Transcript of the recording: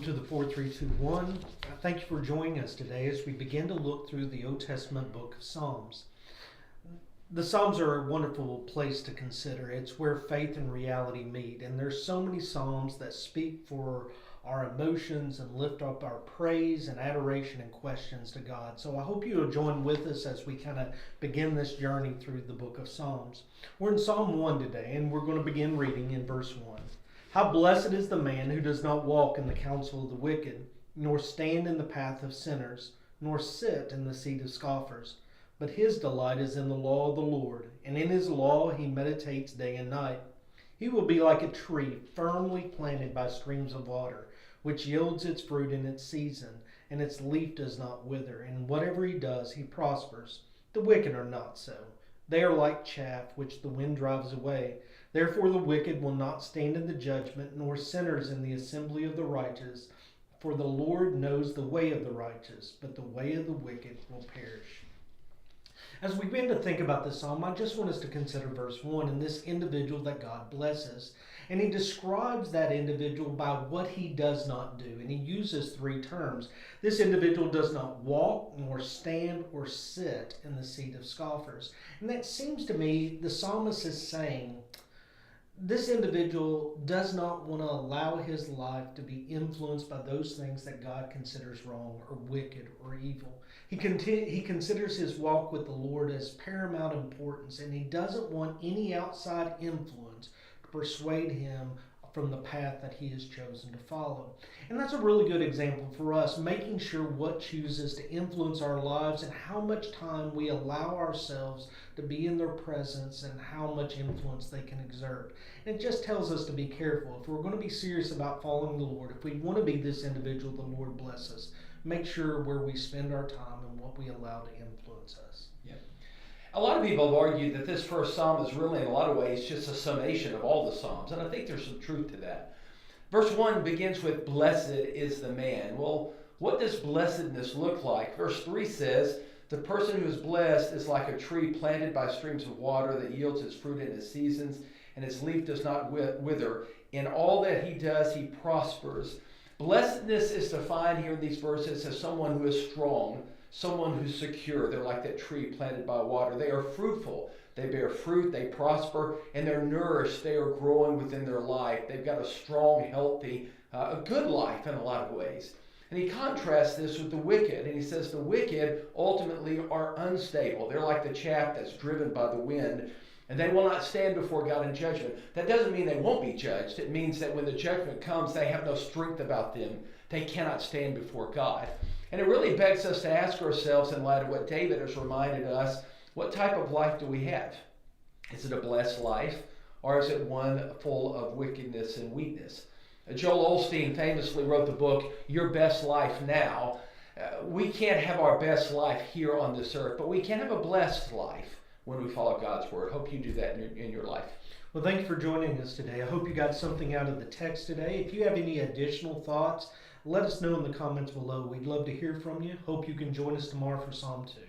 to the 4321. Thank you for joining us today as we begin to look through the Old Testament book of Psalms. The Psalms are a wonderful place to consider. It's where faith and reality meet, and there's so many Psalms that speak for our emotions and lift up our praise and adoration and questions to God. So I hope you'll join with us as we kind of begin this journey through the book of Psalms. We're in Psalm 1 today, and we're going to begin reading in verse 1. How blessed is the man who does not walk in the counsel of the wicked, nor stand in the path of sinners, nor sit in the seat of scoffers. But his delight is in the law of the Lord, and in his law he meditates day and night. He will be like a tree firmly planted by streams of water, which yields its fruit in its season, and its leaf does not wither. And whatever he does, he prospers. The wicked are not so. They are like chaff which the wind drives away. Therefore the wicked will not stand in the judgment, nor sinners in the assembly of the righteous. For the Lord knows the way of the righteous, but the way of the wicked will perish. As we begin to think about this psalm, I just want us to consider verse 1 and this individual that God blesses. And he describes that individual by what he does not do. And he uses three terms. This individual does not walk, nor stand, or sit in the seat of scoffers. And that seems to me the psalmist is saying, this individual does not want to allow his life to be influenced by those things that God considers wrong or wicked or evil. He considers his walk with the Lord as paramount importance, and he doesn't want any outside influence to persuade him from the path that he has chosen to follow. And that's a really good example for us, making sure what chooses to influence our lives and how much time we allow ourselves to be in their presence and how much influence they can exert. And it just tells us to be careful. If we're going to be serious about following the Lord, if we want to be this individual the Lord bless us, make sure where we spend our time and what we allow to influence us. Yeah. A lot of people have argued that this first psalm is really, in a lot of ways, just a summation of all the psalms, and I think there's some truth to that. Verse 1 begins with, blessed is the man. Well, what does blessedness look like? Verse 3 says, the person who is blessed is like a tree planted by streams of water that yields its fruit in its seasons, and its leaf does not wither. In all that he does, he prospers. Blessedness is defined here in these verses as someone who is strong, someone who's secure. They're like that tree planted by water. They are fruitful. They bear fruit. They prosper. And they're nourished. They are growing within their life. They've got a strong, healthy, a good life in a lot of ways. And he contrasts this with the wicked. And he says the wicked ultimately are unstable. They're like the chaff that's driven by the wind. And they will not stand before God in judgment. That doesn't mean they won't be judged. It means that when the judgment comes, they have no strength about them. They cannot stand before God. And it really begs us to ask ourselves, in light of what David has reminded us, what type of life do we have? Is it a blessed life, or is it one full of wickedness and weakness? Joel Osteen famously wrote the book, Your Best Life Now. We can't have our best life here on this earth, but we can have a blessed life when we follow God's word. Hope you do that in your life. Well, thank you for joining us today. I hope you got something out of the text today. If you have any additional thoughts, let us know in the comments below. We'd love to hear from you. Hope you can join us tomorrow for Psalm 2.